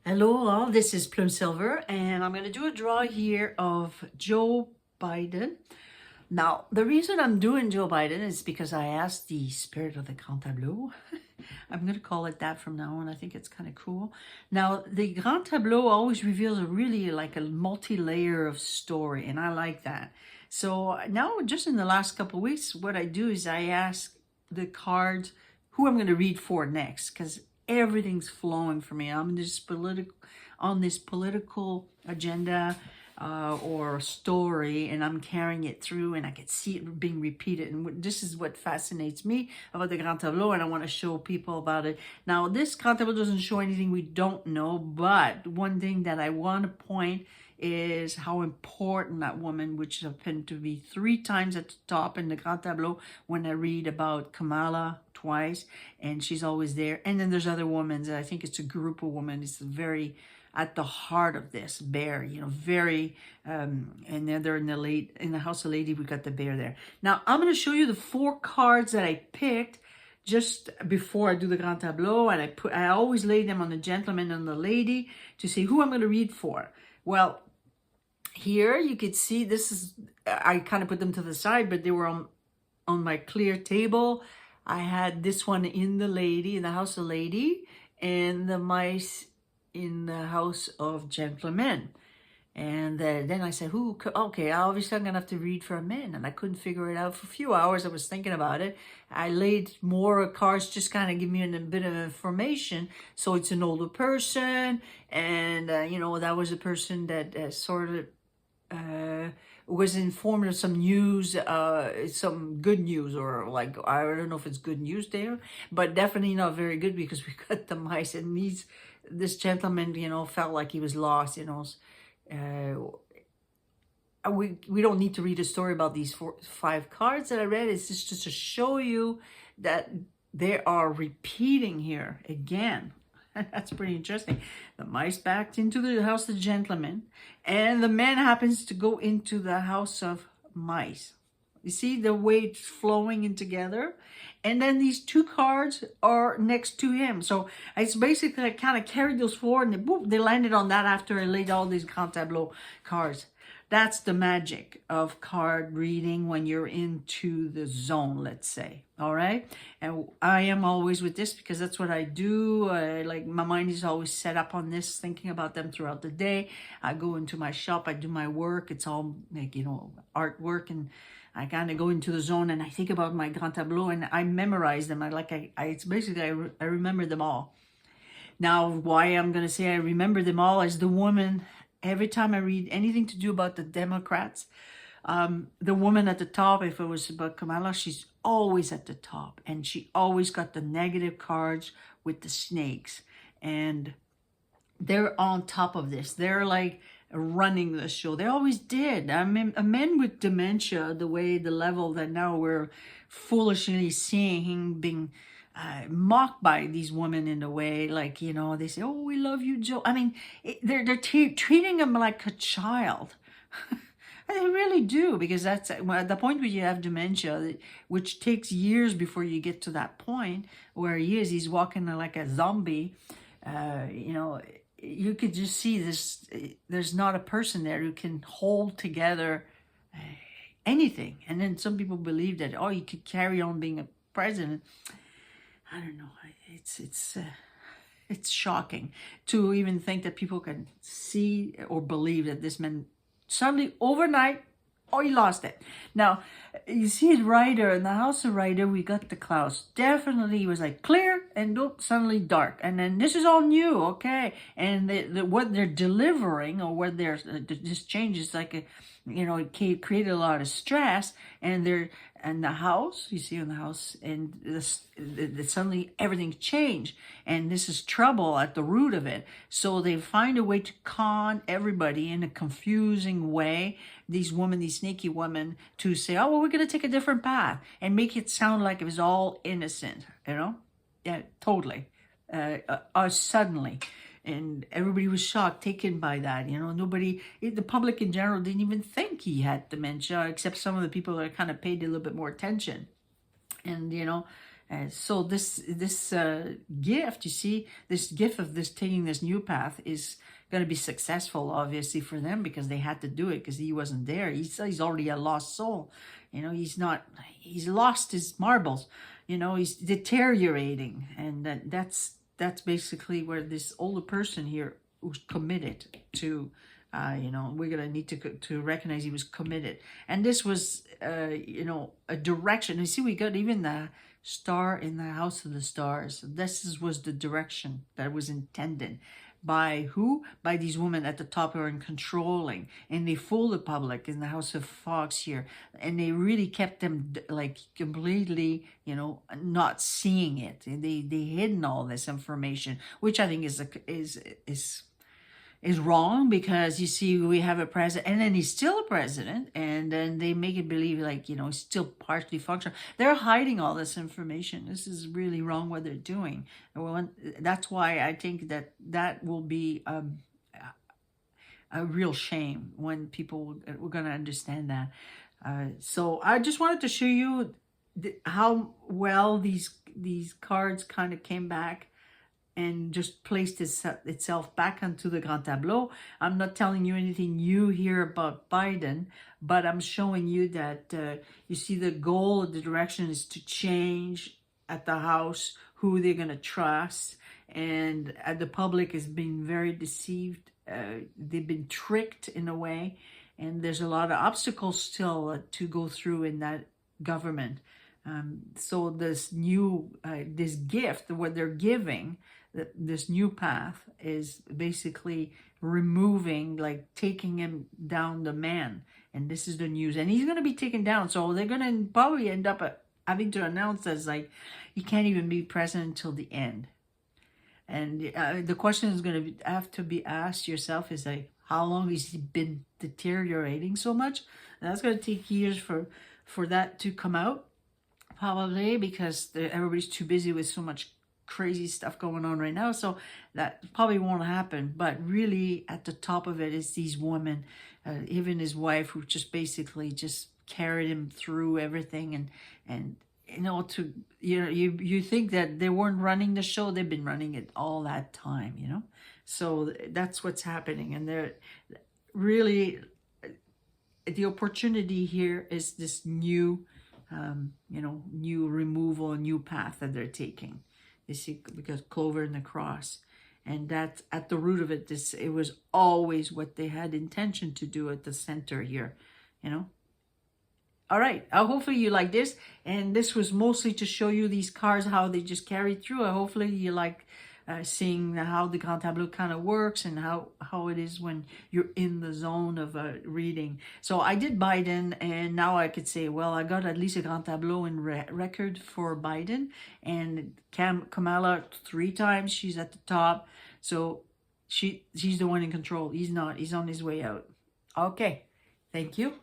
Hello all, this is Plum Silver and I'm going to do a draw here of Joe Biden. Now, the reason I'm doing Joe Biden is because I asked the spirit of the Grand Tableau. I'm going to call it that from now on. I think it's kind of cool. Now, the Grand Tableau always reveals a really like a multi-layer of story, and I like that. So now, just in the last couple of weeks, what I do is I ask the cards who I'm going to read for next, because everything's flowing for me. I'm just on this political agenda or story, and I'm carrying it through, and I can see it being repeated. And this is what fascinates me about the Grand Tableau, and I want to show people about it. Now, this Grand Tableau doesn't show anything we don't know, but one thing that I want to point is how important that woman, which happened to be 3 times at the top in the Grand Tableau when I read about Kamala twice, and she's always there. And then there's other women. I think it's a group of women. It's very at the heart of this bear, very, and then they're in the House of Lady. We got the bear there. Now I'm going to show you the 4 cards that I picked just before I do the Grand Tableau, and I always lay them on the gentleman and the lady to see who I'm going to read for. Well, here you could see I kind of put them to the side, but they were on my clear table. I had this one in the House of Lady, and the mice in the House of Gentlemen. And then I said, okay, obviously I'm going to have to read for a man. And I couldn't figure it out for a few hours. I was thinking about it. I laid more cards, just kind of give me a bit of information. So it's an older person. And, that was a person that sort of was informed of some news, some good news, or like, I don't know if it's good news there, but definitely not very good, because we got the mice, and this gentleman, felt like he was lost, we don't need to read a story about these 5 cards that I read. It's just to show you that they are repeating here again. That's pretty interesting. The mice backed into the House of Gentlemen, and the man happens to go into the House of Mice. You see the way it's flowing in together? And then these 2 cards are next to him. So it's basically, I kind of carried those forward, and they landed on that after I laid all these Grand Tableau cards. That's the magic of card reading when you're into the zone, let's say. All right. And I am always with this because that's what I do. Like, my mind is always set up on this, thinking about them throughout the day. I go into my shop, I do my work. It's all like, artwork, and I kind of go into the zone, and I think about my Grand Tableau, and I memorize them. It's basically, I remember them all. Now, why I'm going to say I remember them all is the woman. Every time I read anything to do about the Democrats, the woman at the top, if it was about Kamala, she's always at the top. And she always got the negative cards with the snakes. And they're on top of this. They're like running the show. They always did. I mean, men with dementia, the level that now we're foolishly seeing him being mocked by these women in a way, like, they say, "Oh, we love you, Joe." I mean, they're treating him like a child. And they really do, because that's at the point where you have dementia, which takes years before you get to that point where he's walking like a zombie. You could just see this. There's not a person there who can hold together anything. And then some people believe that, you could carry on being a president. I don't know. It's shocking to even think that people can see or believe that this man suddenly overnight, he lost it. Now, you see it Ryder in the House of Ryder. We got the clouds. Definitely, it was like clear and suddenly dark. And then this is all new, okay? And what they're delivering, or what this changes, like it created a lot of stress. And the house, you see in the house, and suddenly everything changed, and this is trouble at the root of it. So they find a way to con everybody in a confusing way, these sneaky women, to say, "Oh, well, we're going to take a different path," and make it sound like it was all innocent, Yeah, totally. Suddenly. And everybody was shocked, taken by that. The public in general didn't even think he had dementia, except some of the people that kind of paid a little bit more attention. And, So this gift, you see, this gift of this taking this new path is going to be successful, obviously, for them because they had to do it because he wasn't there. He's already a lost soul. You know, he's lost his marbles. You know, he's deteriorating, and that's basically where this older person here who's committed to. You know, we're gonna need to recognize he was committed, and this was, you know, a direction. You see, we got even the star in the house of the stars. Was the direction that was intended by who? By these women at the top who are in controlling, and they fool the public in the house of fox here, and they really kept them like completely, you know, not seeing it. They hidden all this information, which I think is wrong, because you see we have a president and then he's still a president, and then they make it believe like, you know, he's still partially functional. They're hiding all this information. This is really wrong what they're doing. Well, that's why I think that will be a real shame when people were going to understand that. So I just wanted to show you how well these cards kind of came back and just placed itself back onto the Grand Tableau. I'm not telling you anything new here about Biden, but I'm showing you that you see the goal, the direction is to change at the House who they're going to trust, and the public is being very deceived. They've been tricked in a way, and there's a lot of obstacles still to go through in that government. So this new, this gift, what they're giving, this new path is basically removing, like taking him down, the man. And this is the news. And he's going to be taken down. So they're going to probably end up having to announce as like, he can't even be president until the end. And the question is going to have to be asked yourself is like, how long has he been deteriorating so much? And that's going to take years for that to come out. Probably because everybody's too busy with so much crazy stuff going on right now, so that probably won't happen. But really at the top of it is these women, even his wife, who just basically just carried him through everything. And you know, you think that they weren't running the show. They've been running it all that time, you know. So that's what's happening, and they're really, the opportunity here is this new, you know, new removal, new path that they're taking. You see, because Clover and the cross, and that's at the root of it. It was always what they had intention to do at the center here, you know. All right, hopefully you like this, and this was mostly to show you these cards, how they just carried through. Hopefully you like seeing how the Grand Tableau kind of works, and how it is when you're in the zone of reading. So I did Biden, and now I could say, well, I got at least a Grand Tableau in record for Biden, and Kamala 3 times, she's at the top. So she's the one in control. He's not. He's on his way out. Okay, thank you.